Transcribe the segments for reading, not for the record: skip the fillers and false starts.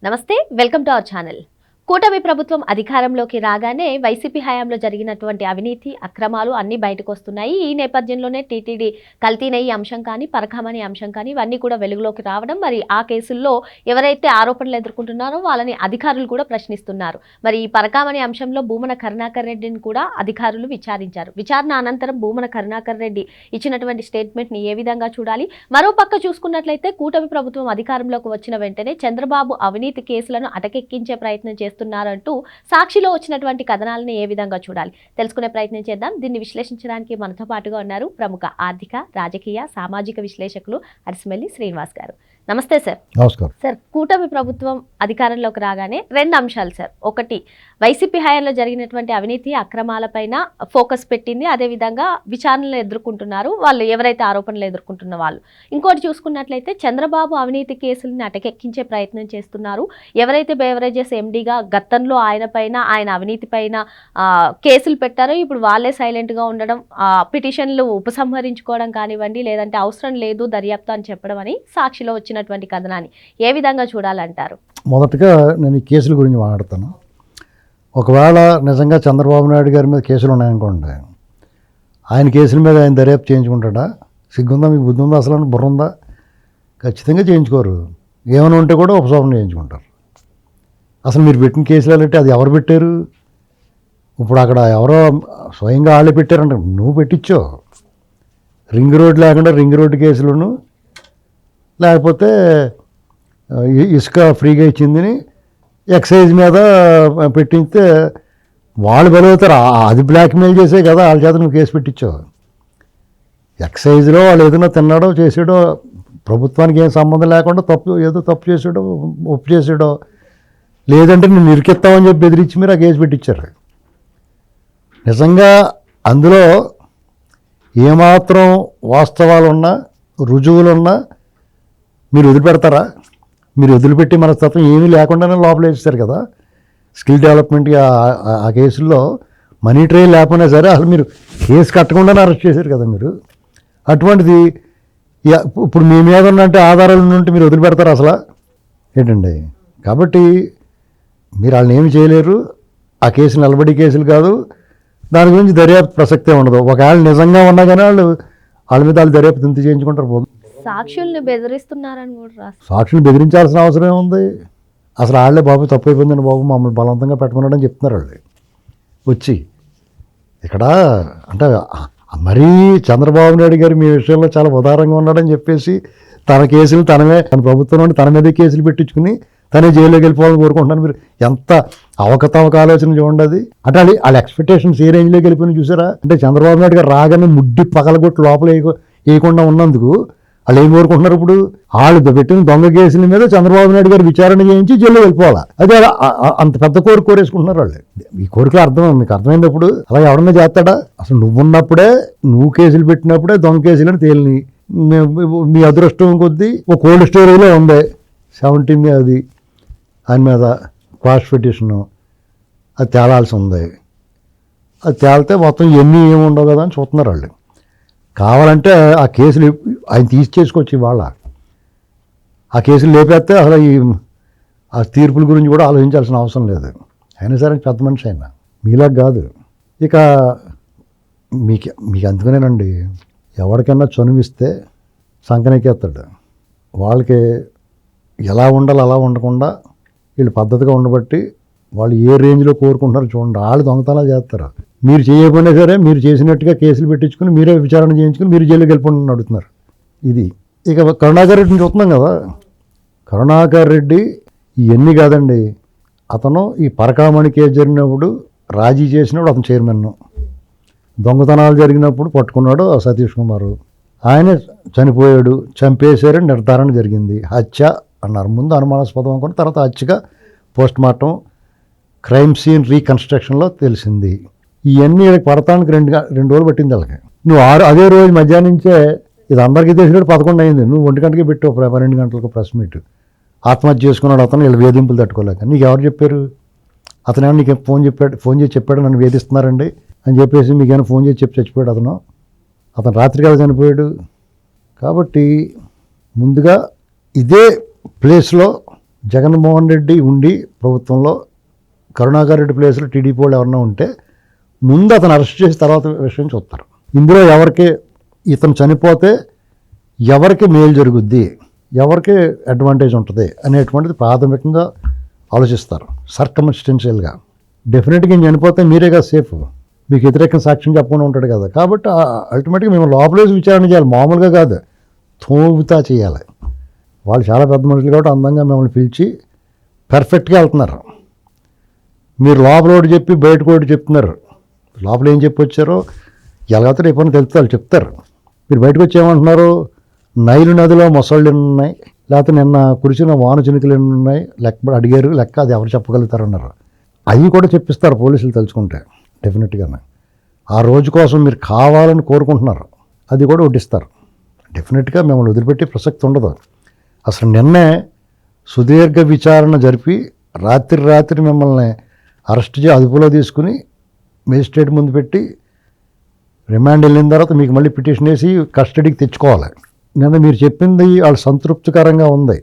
నమస్తే, welcome to our channel. కూటమి ప్రభుత్వం అధికారంలోకి రాగానే వైసీపీ హయాంలో జరిగినటువంటి అవినీతి అక్రమాలు అన్నీ బయటకు వస్తున్నాయి. ఈ నేపథ్యంలోనే టీటీడీ కల్తీనయ్యి అంశం కానీ, పరకామణి అంశం కానీ ఇవన్నీ కూడా వెలుగులోకి రావడం, మరి ఆ కేసుల్లో ఎవరైతే ఆరోపణలు ఎదుర్కొంటున్నారో వాళ్ళని అధికారులు కూడా ప్రశ్నిస్తున్నారు. మరి ఈ పరకామణి అంశంలో భూమన కరుణాకర్ రెడ్డిని కూడా అధికారులు విచారించారు. విచారణ అనంతరం భూమన కరుణాకర్ రెడ్డి ఇచ్చినటువంటి స్టేట్మెంట్ని ఏ విధంగా చూడాలి? మరోపక్క చూసుకున్నట్లయితే కూటమి ప్రభుత్వం అధికారంలోకి వచ్చిన వెంటనే చంద్రబాబు అవినీతి కేసులను అటకెక్కించే ప్రయత్నం చేస్తున్నారంటూ సాక్షిలో వచ్చినటువంటి కథనాలను ఏ విధంగా చూడాలి తెలుసుకునే ప్రయత్నం చేద్దాం. దీన్ని విశ్లేషించడానికి మనతో పాటుగా ఉన్నారు ప్రముఖ ఆర్థిక, రాజకీయ, సామాజిక విశ్లేషకులు అరిసిమెల్లి శ్రీనివాస్ గారు. నమస్తే సార్. నమస్కారం సార్. కూటమి ప్రభుత్వం అధికారంలోకి రాగానే రెండు అంశాలు సార్. ఒకటి, వైసీపీ హయాంలో జరిగినటువంటి అవినీతి అక్రమాలపైన ఫోకస్ పెట్టింది. అదేవిధంగా విచారణలు ఎదుర్కొంటున్నారు వాళ్ళు, ఎవరైతే ఆరోపణలు ఎదుర్కొంటున్న వాళ్ళు. ఇంకోటి చూసుకున్నట్లయితే చంద్రబాబు అవినీతి కేసులను అటకెక్కించే ప్రయత్నం చేస్తున్నారు. ఎవరైతే బేవరేజెస్ ఎండీగా గతంలో ఆయన అవినీతి పైన కేసులు పెట్టారో ఇప్పుడు వాళ్ళే సైలెంట్గా ఉండడం, పిటిషన్లు ఉపసంహరించుకోవడం కానివ్వండి, లేదంటే అవసరం లేదు దర్యాప్తు అని చెప్పడం అని సాక్షిలో వచ్చినటువంటి కథనాన్ని ఏ విధంగా చూడాలంటారు? మొదటగా నేను ఈ కేసుల గురించి మాట్లాడతాను. ఒకవేళ నిజంగా చంద్రబాబు నాయుడు గారి మీద కేసులు ఉన్నాయనుకోండి, ఆయన కేసుల మీద ఆయన దర్యాప్తు చేయించుకుంటాడా? సిగ్గుందా, మీకు బుద్ధి ఉందా, అసలు బుర్ర ఉందా? ఖచ్చితంగా చేయించుకోరు. ఏమైనా ఉంటే కూడా ఉపశమనం చేయించుకుంటారు. అసలు మీరు పెట్టిన కేసులు అంటే అది ఎవరు పెట్టారు? ఇప్పుడు అక్కడ ఎవరో స్వయంగా వాళ్ళే పెట్టారంట, నువ్వు పెట్టించో. రింగ్ రోడ్ లేకుండా రింగ్ రోడ్డు కేసులను, లేకపోతే ఇసుక ఫ్రీగా ఇచ్చిందని ఎక్సైజ్ మీద పెట్టించితే వాళ్ళు బలవుతారు. అది బ్లాక్మెయిల్ చేసే కదా, వాళ్ళ చేత నువ్వు కేసు పెట్టించావు. ఎక్సైజ్లో వాళ్ళు ఏదైనా తిన్నాడో చేసాడో, ప్రభుత్వానికి ఏం సంబంధం లేకుండా తప్పు చేసాడో ఒప్పు చేసాడో, లేదంటే నేను ఇరికిస్తామని చెప్పి బెదిరించి మీరు ఆ కేసు పెట్టించారు. నిజంగా అందులో ఏమాత్రం వాస్తవాలున్నా రుజువులున్నా మీరు వదిలిపెడతారా? మీరు వదిలిపెట్టి మనస్తత్వం ఏమీ లేకుండానే లోపల వేస్తారు కదా. స్కిల్ డెవలప్మెంట్గా ఆ కేసుల్లో మనీ ట్రైల్ లేకపోయినా సరే అసలు మీరు కేసు కట్టకుండానే అరెస్ట్ చేశారు కదా మీరు. అటువంటిది ఇప్పుడు మీ మీద ఉన్నంటే ఆధారాలు ఉంటే మీరు వదిలిపెడతారు అసలు ఏంటండి? కాబట్టి మీరు వాళ్ళని ఏమి చేయలేరు. ఆ కేసు నిలబడి కేసులు కాదు, దాని గురించి దర్యాప్తు ప్రసక్తే ఉండదు. ఒకవేళ నిజంగా ఉన్నా కానీ వాళ్ళ మీద వాళ్ళు దర్యాప్తు ఇంత చేయించుకుంటారు. పోదు, సాక్షుల్ని బెదిరిస్తున్నారని కూడా సాక్షులు బెదిరించాల్సిన అవసరం ఏముంది? అసలు వాళ్ళే బాబు తప్పు అయిపోయిందని బాబు మమ్మల్ని బలవంతంగా పెట్టుకున్నాడని చెప్తున్నారు వాళ్ళు వచ్చి ఇక్కడ. అంటే మరీ చంద్రబాబు నాయుడు గారు మీ విషయంలో చాలా ఉదారంగా ఉన్నాడని చెప్పేసి తన కేసులు తన ప్రభుత్వం నుండి తన మీదే కేసులు పెట్టించుకుని తనే జైల్లోకి వెళ్ళిపోవాలని కోరుకుంటున్నాను. మీరు ఎంత అవకతవక ఆలోచన చూడండి. అది అంటే వాళ్ళ ఎక్స్పెక్టేషన్స్ ఏ రేంజ్లోకి వెళ్ళిపోయినా చూసారా? అంటే చంద్రబాబు నాయుడు గారు రాగానే ముడ్డి పగలగొట్టి లోపల వేయకుండా ఉన్నందుకు వాళ్ళు ఏం కోరుకుంటున్నారు? ఇప్పుడు వాళ్ళు పెట్టిన దొంగ కేసుల మీద చంద్రబాబు నాయుడు గారు విచారణ చేయించి జైల్లో వెళ్ళిపోవాలా? అదే అంత పెద్ద కోరేసుకుంటున్నారు వాళ్ళు. ఈ కోరికలు మీకు అర్థమైనప్పుడు అలా ఎవడన్నా చేస్తాడా? అసలు నువ్వున్నప్పుడే, నువ్వు కేసులు పెట్టినప్పుడే దొంగ కేసులని తేలిని. మీ అదృష్టం కొద్దీ ఒక కోల్డ్ స్టోరేజ్లో ఉంది 17 అది ఆయన మీద క్వాష్ పిటిషను, అది తేలాల్సి ఉంది. అది తేలితే మొత్తం ఎన్ని ఏముండవు కదా అని చూస్తున్నారు వాళ్ళు. కావాలంటే ఆ కేసులు ఆయన తీసుకొచ్చి వాళ్ళ ఆ కేసులు లేపేస్తే అసలు ఆ తీర్పుల గురించి కూడా ఆలోచించాల్సిన అవసరం లేదు. అయినా సరే పెద్ద మనిషి అయినా మీలా కాదు. ఇక మీకు అందుకనేనండి, ఎవరికైనా చనువిస్తే సంకనెక్కేస్తాడు. వాళ్ళకి ఎలా ఉండాలి అలా ఉండకుండా వీళ్ళు పద్ధతిగా ఉండబట్టి వాళ్ళు ఏ రేంజ్లో కోరుకుంటున్నారో చూడండి. వాళ్ళు దొంగతనాలు చేస్తారు. మీరు చేయకపోయినా సరే మీరు చేసినట్టుగా కేసులు పెట్టించుకుని మీరే విచారణ చేయించుకుని మీరు జైలుకి వెళ్ళిపోండి అడుగుతున్నారు. ఇది ఇక కరుణాకర్ రెడ్డిని చూస్తున్నాం కదా. కరుణాకర్ రెడ్డి ఇవన్నీ కాదండి, అతను ఈ పరకామణి కేసు జరిగినప్పుడు రాజీ చేసినప్పుడు అతను చైర్మన్, దొంగతనాలు జరిగినప్పుడు పట్టుకున్నాడు సతీష్ కుమారు, ఆయన చనిపోయాడు, చంపేశారని నిర్ధారణ జరిగింది. హత్య అన్నారు. ముందు అనుమానాస్పదం అనుకుని తర్వాత హత్యగా పోస్ట్ మార్టం క్రైమ్ సీన్ రీకన్స్ట్రక్షన్లో తెలిసింది. ఇవన్నీ పడతానికి రెండు రోజులు పట్టింది వాళ్ళకి. నువ్వు అదే రోజు మధ్యాహ్నం నుంచే ఇది అందరికీ తెలిసినట్టు 11 అయింది. నువ్వు 1 గంటకి పెట్టావు, 12 గంటలకు ప్రెస్ మీట్. ఆత్మహత్య చేసుకున్నాడు అతను, వీళ్ళు వేధింపులు తట్టుకోలేక. నీకు ఎవరు చెప్పారు? అతను ఏమన్నా నీకు ఫోన్ చేసి చెప్పాడు నన్ను వేధిస్తున్నారండి అని చెప్పేసి మీకేమైనా ఫోన్ చేసి చెప్పి చచ్చిపోయాడు అతను రాత్రి కాదు చనిపోయాడు. కాబట్టి ముందుగా ఇదే ప్లేస్లో జగన్మోహన్ రెడ్డి ఉండి ప్రభుత్వంలో కరుణాకర్ రెడ్డి ప్లేస్లో టీడీపీ వాళ్ళు ఎవరన్నా ఉంటే ముందు అతను అరెస్ట్ చేసి తర్వాత విషయం చూస్తారు. ఇందులో ఎవరికి ఇతను చనిపోతే ఎవరికి మేలు జరుగుద్ది, ఎవరికి అడ్వాంటేజ్ ఉంటుంది అనేటువంటిది ప్రాథమికంగా ఆలోచిస్తారు సర్కమ్స్టెన్షియల్గా. డెఫినెట్గా ఈయన చనిపోతే మీరేగా సేఫ్, మీకు వ్యతిరేక సాక్ష్యం చెప్పకుండా ఉంటాడు కదా. కాబట్టి అల్టిమేట్గా మేము లోపలేసి విచారణ చేయాలి, మామూలుగా కాదు, తోగుతా చేయాలి. వాళ్ళు చాలా పెద్ద మనుషులు కాబట్టి అందంగా మిమ్మల్ని పిలిచి పర్ఫెక్ట్గా వెళ్తున్నారు. మీరు లోపల ఒకటి చెప్పి బయటకు ఒకటి చెప్తున్నారు. లోపల ఏం చెప్పి వచ్చారో ఎలాగైతే రేపని తెలుస్తుంది, వాళ్ళు చెప్తారు. మీరు బయటకు వచ్చి ఏమంటున్నారు, నైలు నదిలో మొసళ్ళు ఎన్ని ఉన్నాయి, లేకపోతే నిన్న కురిసిన వాన చినుకులు ఎన్ని ఉన్నాయి లెక్క అడిగారు, లెక్క అది ఎవరు చెప్పగలుగుతారన్నారు. అవి కూడా చెప్పిస్తారు పోలీసులు తలుచుకుంటే డెఫినెట్గా. ఆ రోజు కోసం మీరు కావాలని కోరుకుంటున్నారు, అది కూడా వడ్డిస్తారు. డెఫినెట్గా మిమ్మల్ని వదిలిపెట్టి ప్రసక్తి ఉండదు. అసలు నిన్నే సుదీర్ఘ విచారణ జరిపి రాత్రి మిమ్మల్ని అరెస్ట్ చేసి అదుపులో తీసుకుని మేజిస్ట్రేట్ ముందు పెట్టి రిమాండ్ వెళ్ళిన తర్వాత మీకు మళ్ళీ పిటిషన్ వేసి కస్టడీకి తెచ్చుకోవాలి. నిన్న మీరు చెప్పింది వాళ్ళు సంతృప్తికరంగా ఉంది,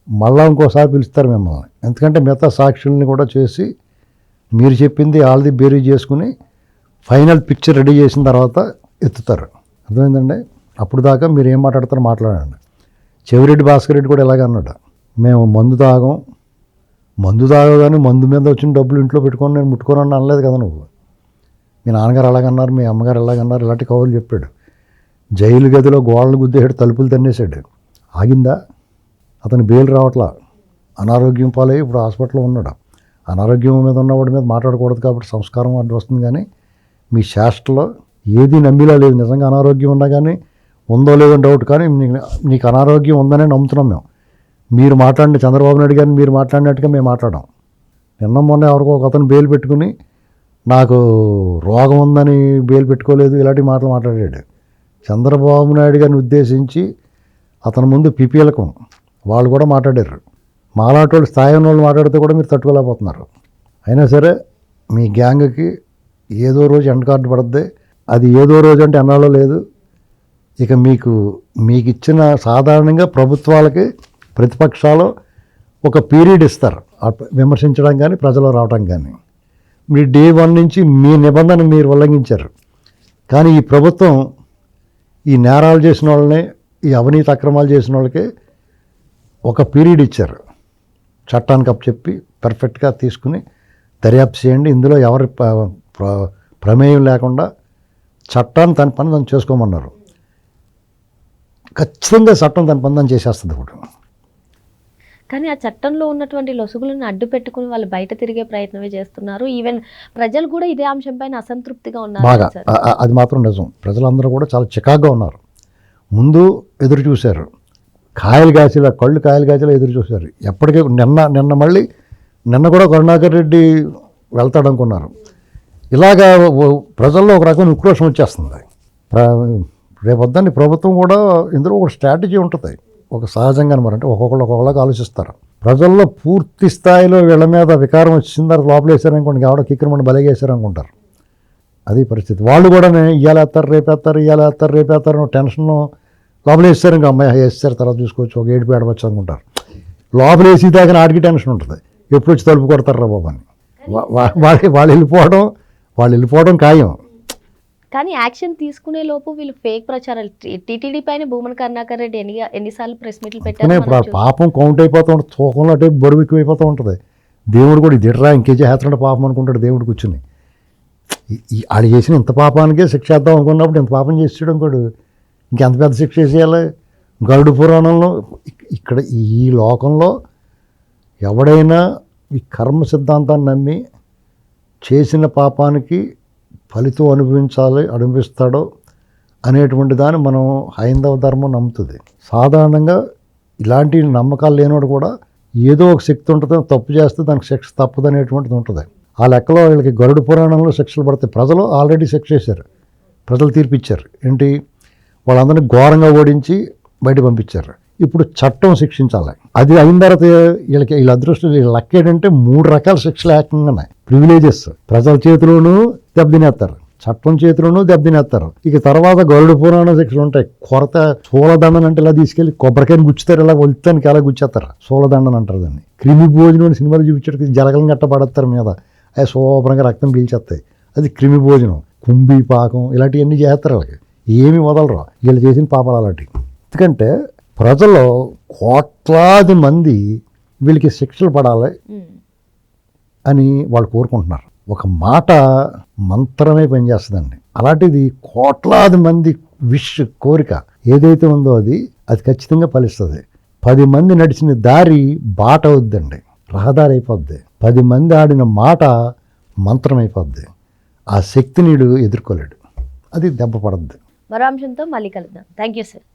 మళ్ళా ఇంకోసారి పిలుస్తారు మిమ్మల్ని. ఎందుకంటే మిగతా సాక్షుల్ని కూడా చేసి మీరు చెప్పింది వాళ్ళది బేరీ చేసుకుని ఫైనల్ పిక్చర్ రెడీ చేసిన తర్వాత ఎత్తుతారు. అర్థమైందండి? అప్పుడు దాకా మీరు ఏం మాట్లాడతారో మాట్లాడండి. చెవిరెడ్డి భాస్కర్ రెడ్డి కూడా ఇలాగ అన్నాడు, మేము మందు తాగగానే మందు మీద వచ్చిన డబ్బులు ఇంట్లో పెట్టుకొని నేను ముట్టుకోనని అనలేదు కదా నువ్వు. మీ నాన్నగారు అలాగన్నారు, మీ అమ్మగారు ఎలాగన్నారు, ఇలాంటి కవులు చెప్పాడు. జైలు గదిలో గోడలు గుద్దేసాడు, తలుపులు తన్నేసాడు. ఆగిందా? అతను బెయిల్ రావట్లా, అనారోగ్యం పాలై ఇప్పుడు హాస్పిటల్లో ఉన్నాడు. అనారోగ్యం మీద ఉన్నవాడి మీద మాట్లాడకూడదు కాబట్టి సంస్కారం అడ్డు వస్తుంది. కానీ మీ శాస్త్రలో ఏది నమ్మిలా లేదు. నిజంగా అనారోగ్యం ఉన్నా కానీ ఉందో లేదో డౌట్, కానీ నీకు అనారోగ్యం ఉందనే నమ్ముతున్నాం మేము. మీరు మాట్లాడిన చంద్రబాబు నాయుడు గారిని మీరు మాట్లాడినట్టుగా మేము మాట్లాడాం. మొన్న ఎవరికో ఒక అతను బెయిల్ పెట్టుకుని నాకు రోగం ఉందని బెయిల్ పెట్టుకోలేదు, ఇలాంటి మాటలు మాట్లాడాడు. చంద్రబాబు నాయుడు గారిని ఉద్దేశించి అతని ముందు పిపిఎల్కం వాళ్ళు కూడా మాట్లాడారు. మాలాంటి వాళ్ళు స్థాయి ఉన్న వాళ్ళు మాట్లాడితే కూడా మీరు తట్టుకోలేకపోతున్నారు. అయినా సరే మీ గ్యాంగ్కి ఏదో రోజు ఎండ్ కార్డు పడుద్ది. అది ఏదో రోజు అంటే ఎన్నాళ్ళో లేదు. ఇక మీకు ఇచ్చిన సాధారణంగా ప్రభుత్వాలకి ప్రతిపక్షాలు ఒక పీరియడ్ ఇస్తారు విమర్శించడం కానీ ప్రజలు రావడం కానీ. మీ డే 1 నుంచి మీ నిబంధన మీరు ఉల్లంఘించారు. కానీ ఈ ప్రభుత్వం ఈ నేరాలు చేసిన వాళ్ళని, ఈ అవినీతి అక్రమాలు చేసిన వాళ్ళకి ఒక పీరియడ్ ఇచ్చారు. చట్టానికి అప్పచెప్పి పర్ఫెక్ట్గా తీసుకుని దర్యాప్తు చేయండి, ఇందులో ఎవరి ప్రమేయం లేకుండా చట్టాన్ని తన పని తను చేసుకోమన్నారు. ఖచ్చితంగా చట్టం తన పని తను చేసేస్తుంది ఇప్పుడు. కానీ ఆ చట్టంలో ఉన్నటువంటి లొసుగులను అడ్డు పెట్టుకుని వాళ్ళు బయట తిరిగే ప్రయత్నమే చేస్తున్నారు. ఈవెన్ ప్రజలు కూడా ఇదే అంశం పైన అసంతృప్తిగా ఉన్నారు. బాగా అది మాత్రం నిజం. ప్రజలందరూ కూడా చాలా చికాగ్గా ఉన్నారు. ముందు ఎదురు చూశారు, కళ్ళు కాయలు కాసేలా ఎదురు చూశారు. ఎప్పటికీ నిన్న కూడా కరుణాకర్ రెడ్డి వెళ్తాడు అనుకున్నారు. ఇలాగా ప్రజల్లో ఒక రకమైన ఉక్రోషం వచ్చేస్తుంది. రేపొద్దని ప్రభుత్వం కూడా ఇందులో ఒక స్ట్రాటజీ ఉంటుంది, ఒక సహజంగా అనమాట. అంటే ఒక్కొక్కలాగా ఆలోచిస్తారు. ప్రజల్లో పూర్తి స్థాయిలో వీళ్ళ మీద వికారం వచ్చిన తర్వాత లోపల వేసారనుకోండి, ఎవడో కిక్రమని బలగేసారనుకుంటారు. అది పరిస్థితి. వాళ్ళు కూడా ఇవాళ వేస్తారు రేపేస్తారు టెన్షన్ లోపల వేస్తారు. ఇంకా అమ్మాయి వేస్తారు తర్వాత చూసుకోవచ్చు, ఒక ఏడుపు ఏడవచ్చు అనుకుంటారు. లోపల వేసి దాకా ఆడికి టెన్షన్ ఉంటుంది, ఎప్పుడు వచ్చి తలుపు కొడతారు రా బాబు అని. వాళ్ళు వెళ్ళిపోవడం ఖాయం. కానీ యాక్షన్ తీసుకునే లోపు వీళ్ళు ఫేక్ ప్రచారాలు టీటీడీ పైన భూమన కరుణాకర్ రెడ్డి ఎన్నిసార్లు ప్రెస్ మీట్లు పెట్టారు. పాపం కౌంట్ అయిపోతూ ఉంటుంది, తూకంలో అంటే బరువు ఎక్కువైపోతూ ఉంటుంది. దేవుడు కూడా ఇదిట్రా ఇంకేజీ చేస్తున్నాడు పాపం అనుకుంటాడు దేవుడు కూర్చుని. ఆడు చేసిన ఇంత పాపానికే శిక్ష చేద్దాం అనుకున్నప్పుడు ఇంత పాపం చేసేయడం కూడా ఇంకెంత పెద్ద శిక్ష చేసేయాలి. గరుడు పురాణంలో ఇక్కడ ఈ లోకంలో ఎవడైనా ఈ కర్మ సిద్ధాంతాన్ని నమ్మి చేసిన పాపానికి ఫలితం అనుభవిస్తాడో అనేటువంటి దాన్ని మనం హైందవ ధర్మం నమ్ముతుంది. సాధారణంగా ఇలాంటి నమ్మకాలు లేనివాడు కూడా ఏదో ఒక శక్తి ఉంటుంది, తప్పు చేస్తే దానికి శిక్ష తప్పదు అనేటువంటిది ఉంటుంది. ఆ లెక్కలో వీళ్ళకి గరుడు పురాణంలో శిక్షలు పడతాయి. ప్రజలు ఆల్రెడీ శిక్ష చేశారు, ప్రజలు తీర్పిచ్చారు. ఏంటి, వాళ్ళందరినీ ఘోరంగా ఓడించి బయట పంపించారు. ఇప్పుడు చట్టం శిక్షించాలి. అది అయిన తర్వాత వీళ్ళ అదృష్టం లెక్క ఏంటంటే 3 రకాల శిక్షలు ఏకంగా ఉన్నాయి. ప్రివిలేజెస్ ప్రజల చేతిలోనూ దెబ్బతినేస్తారు. చట్టం చేతిలోనూ దెబ్బతినేస్తారు. ఇక తర్వాత గరుడ పురాణ శిక్షలు ఉంటాయి. కొరత సూలదండన అంటే ఇలా తీసుకెళ్లి కొబ్బరికాయని గుచ్చుతారు, ఇలా ఒలుతానికి అలా గుచ్చేస్తారు. సూలదండన అంటారు దాన్ని. క్రిమి భోజనం అని సినిమాలు చూపించడానికి జలగలం గట్ట పడతారు మీద, అవి శుభ్రంగా రక్తం పీల్చేస్తాయి. అది క్రిమి భోజనం. కుంభీ పాకం ఇలాంటివన్నీ చేస్తారు. వాళ్ళకి ఏమి వదలరు, వీళ్ళు చేసిన పాపాలు అలాంటివి. ఎందుకంటే ప్రజలు కోట్లాది మంది వీళ్ళకి శిక్షలు పడాలి అని వాళ్ళు కోరుకుంటున్నారు. ఒక మాట మంత్రమే పనిచేస్తుందండి. అలాంటిది కోట్లాది మంది కోరిక ఏదైతే ఉందో అది ఖచ్చితంగా ఫలిస్తుంది. 10 మంది నడిచిన దారి బాట అవుద్దండి, రహదారి అయిపోద్ది. 10 మంది ఆడిన మాట మంత్రం అయిపోద్ది. ఆ శక్తిని ఎదుర్కోలేడు, అది దెబ్బ పడద్దు. మరో అంశంతో మళ్ళీ కలుద్దాం. Thank you sir.